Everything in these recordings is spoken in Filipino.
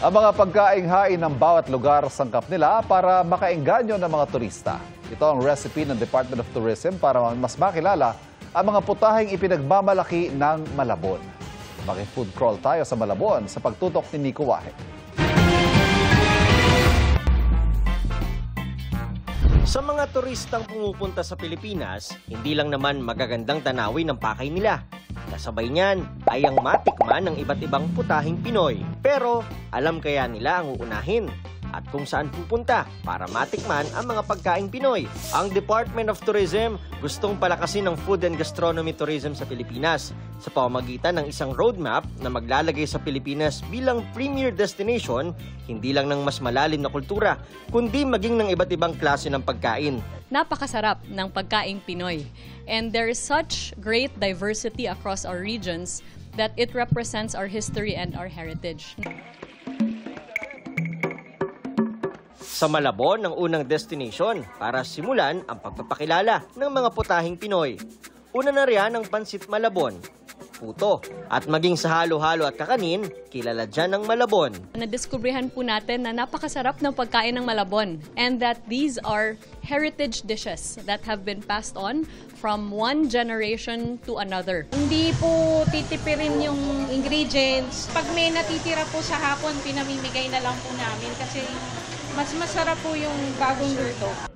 Ang mga pagkaing hain ng bawat lugar sangkap nila para makaengganyo ng mga turista. Ito ang recipe ng Department of Tourism para mas makilala ang mga putahing ipinagmamalaki ng Malabon. Maki-food crawl tayo sa Malabon sa pagtutok ni Nico Wahe. Sa mga turistang pumupunta sa Pilipinas, hindi lang naman magagandang tanawin ang pakay nila. Kasabay niyan ay ang matikman ng iba't ibang putahing Pinoy. Pero alam kaya nila ang uunahin at kung saan pupunta para matikman ang mga pagkaing Pinoy. Ang Department of Tourism gustong palakasin ang food and gastronomy tourism sa Pilipinas sa pamamagitan ng isang roadmap na maglalagay sa Pilipinas bilang premier destination, hindi lang ng mas malalim na kultura, kundi maging ng iba't ibang klase ng pagkain. Napakasarap ng pagkaing Pinoy. And there is such great diversity across our regions that it represents our history and our heritage. Sa Malabon ang unang destination para simulan ang pagpapakilala ng mga putahing Pinoy. Una na riyan ang pansit Malabon, puto, at maging sa halo-halo at kakanin, kilala dyan ang Malabon. Nadiskubrihan po natin na napakasarap ng pagkain ng Malabon and that these are heritage dishes that have been passed on from one generation to another. Hindi po titipirin yung ingredients. Pag may natitira po sa hapon, pinamimigay na lang po namin kasi mas masarap po yung bagong luto.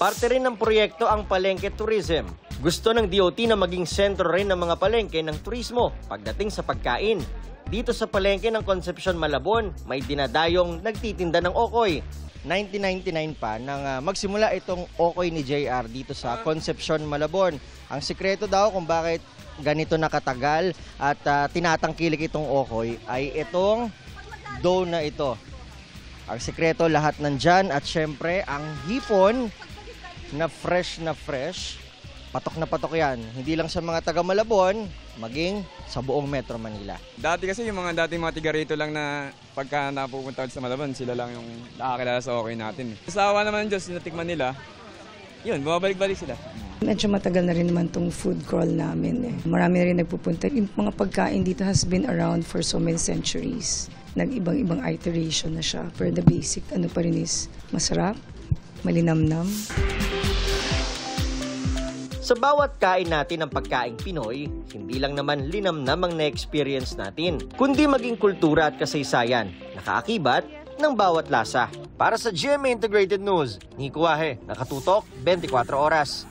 Parte rin ng proyekto ang Palengke Tourism. Gusto ng DOT na maging sentro rin ng mga palengke ng turismo pagdating sa pagkain. Dito sa palengke ng Concepcion Malabon, may dinadayong nagtitinda ng okoy. 1999 pa nang magsimula itong okoy ni JR dito sa Concepcion Malabon. Ang sikreto daw kung bakit ganito nakatagal at tinatangkilik itong okoy ay itong dough na ito. Ang sikreto lahat nandyan at syempre ang hipon na fresh, patok na patok yan. Hindi lang sa mga taga Malabon, maging sa buong Metro Manila. Dati kasi yung mga dating mga tiga rito lang na pagka napupunta sa Malabon, sila lang yung nakakilala sa okay natin. Sa awa naman ng Diyos, natikman nila, yun, bumabalik-balik sila. Medyo matagal na rin naman tong food crawl namin. Marami na rin nagpupunta. Yung mga pagkain dito has been around for so many centuries. Nag-ibang-ibang iteration na siya. Pero the basic, ano pa rin is masarap, malinamnam. Sa bawat kain natin ng pagkaing Pinoy, hindi lang naman linamnam ang na-experience natin, kundi maging kultura at kasaysayan, nakaakibat ng bawat lasa. Para sa GMA Integrated News, Nico Wahe, nakatutok 24 oras.